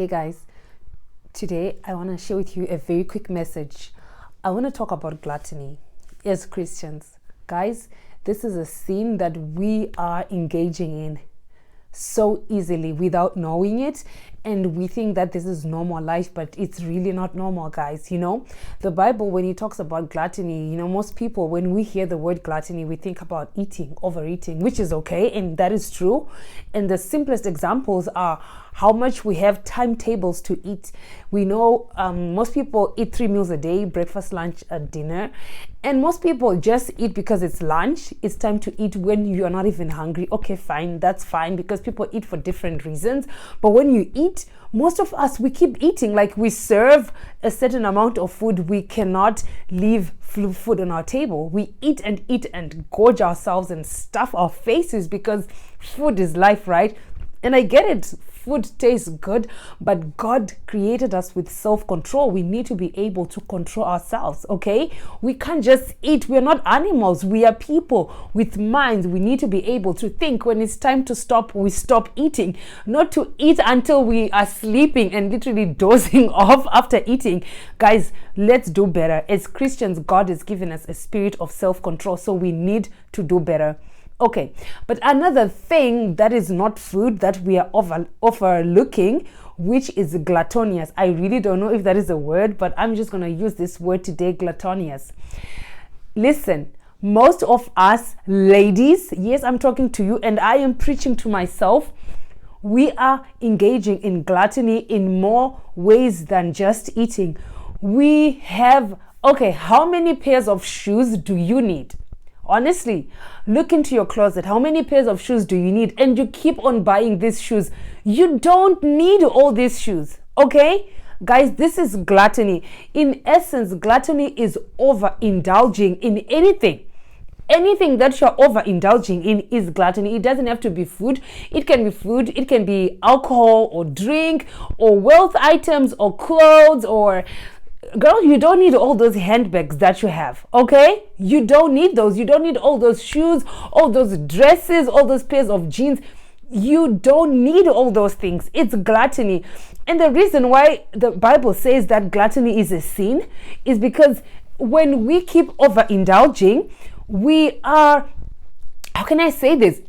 Hey guys, today I want to share with you a very quick message. I want to talk about gluttony as Christians. Guys, this is a sin that we are engaging in so easily without knowing it, and we think that this is normal life, but it's really not normal, guys. The Bible, when it talks about gluttony, most people, when we hear the word gluttony, we think about eating, overeating, which is okay, and that is true. And the simplest examples are how much we have timetables to eat. We know most people eat 3 meals a day: breakfast, lunch, dinner. And most people just eat because it's lunch. It's time to eat when you are not even hungry. Okay, fine, that's fine, because people eat for different reasons. But when you eat, most of us, we keep eating. Like, we serve a certain amount of food. We cannot leave food on our table. We eat and gorge ourselves and stuff our faces because food is life, right? And I get it. Food tastes good, but God created us with self-control. We need to be able to control ourselves, okay? We can't just eat. We're not animals. We are people with minds. We need to be able to think. When it's time to stop, we stop eating. Not to eat until we are sleeping and literally dozing off after eating. Guys, let's do better. As Christians, God has given us a spirit of self-control, so we need to do better. Okay, but another thing that is not food that we are overlooking, which is gluttonous. I really don't know if that is a word, but I'm just going to use this word today, gluttonous. Listen, most of us ladies, yes, I'm talking to you and I am preaching to myself, we are engaging in gluttony in more ways than just eating. We have, okay, how many pairs of shoes do you need? Honestly, look into your closet. How many pairs of shoes do you need? And you keep on buying these shoes. You don't need all these shoes, okay? Guys, this is gluttony. In essence, gluttony is overindulging in anything. Anything that you're overindulging in is gluttony. It doesn't have to be food. It can be food. It can be alcohol or drink or wealth items or clothes or... Girl, you don't need all those handbags that you have, okay? You don't need those. You don't need all those shoes, all those dresses, all those pairs of jeans. You don't need all those things. It's gluttony. And the reason why the Bible says that gluttony is a sin is because when we keep overindulging, we are, how can I say this?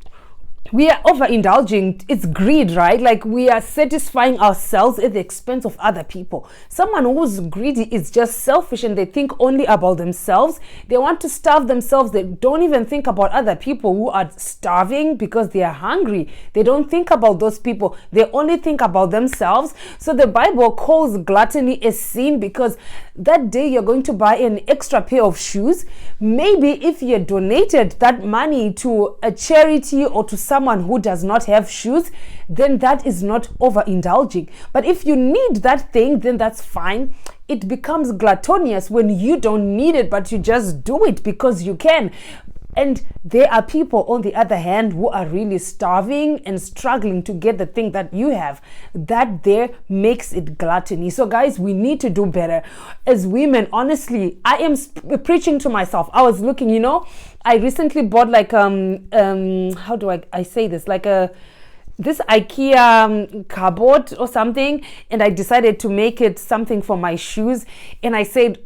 We are overindulging. It's greed, right? Like, we are satisfying ourselves at the expense of other people. Someone who's greedy is just selfish and they think only about themselves. They want to starve themselves. They don't even think about other people who are starving because they are hungry. They don't think about those people. They only think about themselves. So the Bible calls gluttony a sin because that day you're going to buy an extra pair of shoes. Maybe if you donated that money to a charity or to someone who does not have shoes, then that is not overindulging. But if you need that thing, then that's fine. It becomes gluttonous when you don't need it, but you just do it because you can. And there are people, on the other hand, who are really starving and struggling to get the thing that you have. That there makes it gluttony. So guys, we need to do better. As women, honestly, I am preaching to myself. I was looking, I recently bought like, how do I say this? Like this IKEA cupboard or something. And I decided to make it something for my shoes. And I said,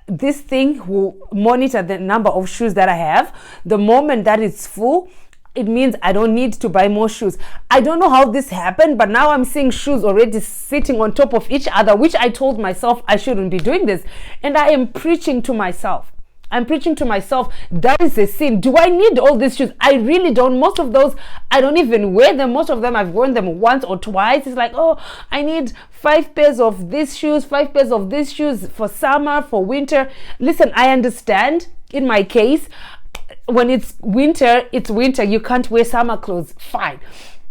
this thing will monitor the number of shoes that I have. The moment that it's full, it means I don't need to buy more shoes. I don't know how this happened, but now I'm seeing shoes already sitting on top of each other, which I told myself I shouldn't be doing this. And I am preaching to myself. I'm preaching to myself, that is a sin. Do I need all these shoes? I really don't. Most of those, I don't even wear them. Most of them, I've worn them once or twice. It's like, oh, I need 5 pairs of these shoes, 5 pairs of these shoes for summer, for winter. Listen, I understand in my case, when it's winter, it's winter. You can't wear summer clothes. Fine.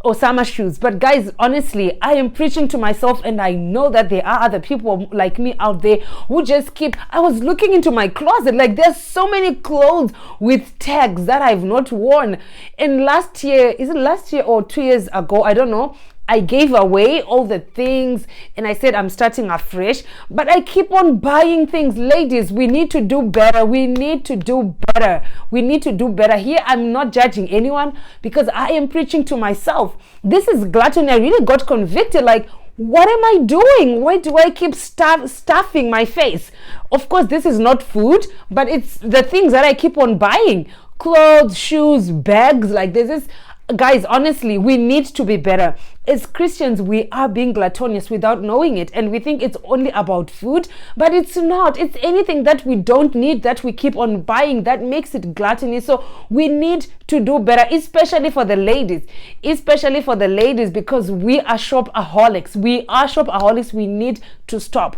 Or summer shoes. But guys, honestly, I am preaching to myself, and I know that there are other people like me out there who just keep... I was looking into my closet, like there's so many clothes with tags that I've not worn. And last year, is it last year or 2 years ago? I don't know. I gave away all the things and I said I'm starting afresh, but I keep on buying things. Ladies, we need to do better. We need to do better. We need to do better. Here, I'm not judging anyone because I am preaching to myself. This is gluttony. I really got convicted. Like, what am I doing? Why do I keep stuffing my face? Of course, this is not food, but it's the things that I keep on buying. Clothes, shoes, bags, like this is, guys, honestly, we need to be better. As Christians, we are being gluttonous without knowing it, and we think it's only about food, but it's not. It's anything that we don't need that we keep on buying that makes it gluttony. So we need to do better, especially for the ladies. Especially for the ladies, because we are shopaholics. We need to stop.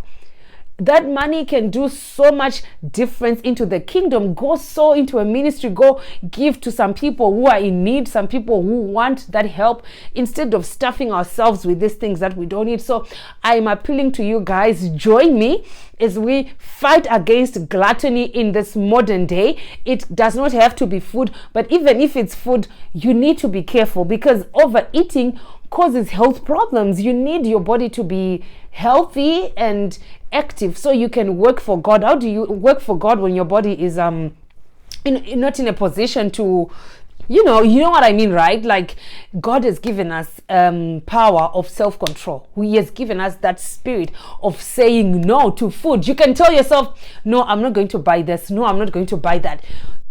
That money can do so much difference into the kingdom. Go sow into a ministry. Go give to some people who are in need, some people who want that help, instead of stuffing ourselves with these things that we don't need. So I'm appealing to you guys, join me as we fight against gluttony in this modern day. It does not have to be food, but even if it's food, you need to be careful, because overeating causes health problems. You need your body to be healthy and active so you can work for God. How do you work for God when your body is not in a position to, you know what I mean, right? Like, God has given us power of self-control. He has given us that spirit of saying no to food. You can tell yourself, no, I'm not going to buy this. No, I'm not going to buy that.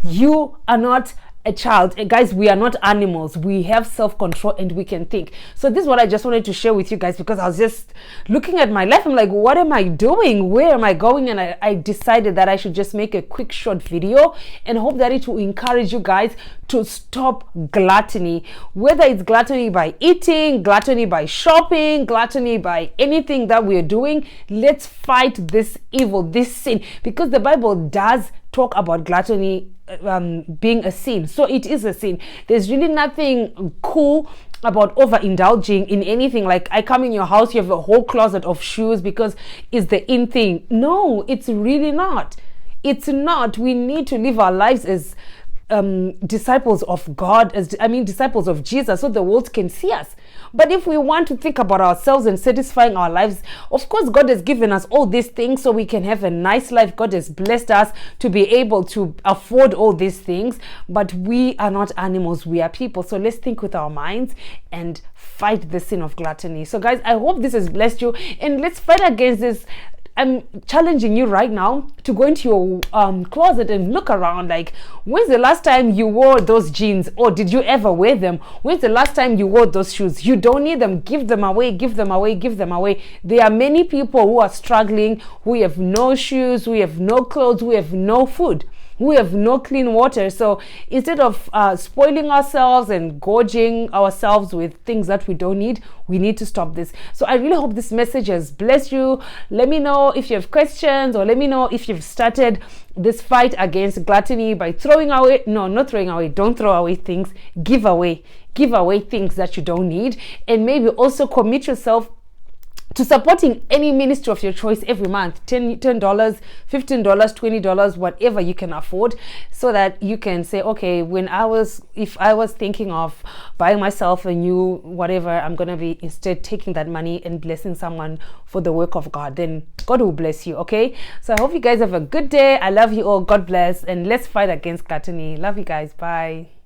You are not a child. Guys, we are not animals. We have self-control and we can think. So this is what I just wanted to share with you guys, because I was just looking at my life. I'm like, what am I doing? Where am I going? And I decided that I should just make a quick short video and hope that it will encourage you guys to stop gluttony. Whether it's gluttony by eating, gluttony by shopping, gluttony by anything that we're doing, let's fight this evil, this sin, because the Bible does talk about gluttony being a sin. So it is a sin. There's really nothing cool about overindulging in anything. Like, I come in your house, you have a whole closet of shoes because it's the in thing. No, it's really not. It's not. We need to live our lives as disciples of God, disciples of Jesus, so the world can see us. But if we want to think about ourselves and satisfying our lives, of course, God has given us all these things so we can have a nice life. God has blessed us to be able to afford all these things, but we are not animals, we are people. So let's think with our minds and fight the sin of gluttony. So guys, I hope this has blessed you, and let's fight against this. I'm challenging you right now to go into your closet and look around. Like, when's the last time you wore those jeans, or did you ever wear them? When's the last time you wore those shoes? You don't need them. Give them away, give them away, give them away. There are many people who are struggling, who have no shoes, who have no clothes, who have no food, we have no clean water. So instead of spoiling ourselves and gorging ourselves with things that we don't need, we need to stop this. So I really hope this message has blessed you. Let me know if you have questions, or let me know if you've started this fight against gluttony by throwing away, no, not throwing away, don't throw away things, give away things that you don't need. And maybe also commit yourself to supporting any ministry of your choice every month. $10, $15, $20, whatever you can afford, so that you can say, okay, if I was thinking of buying myself a new whatever, I'm gonna be instead taking that money and blessing someone for the work of God, then God will bless you. Okay, so I hope you guys have a good day. I love you all. God bless, and let's fight against gluttony. Love you guys. Bye.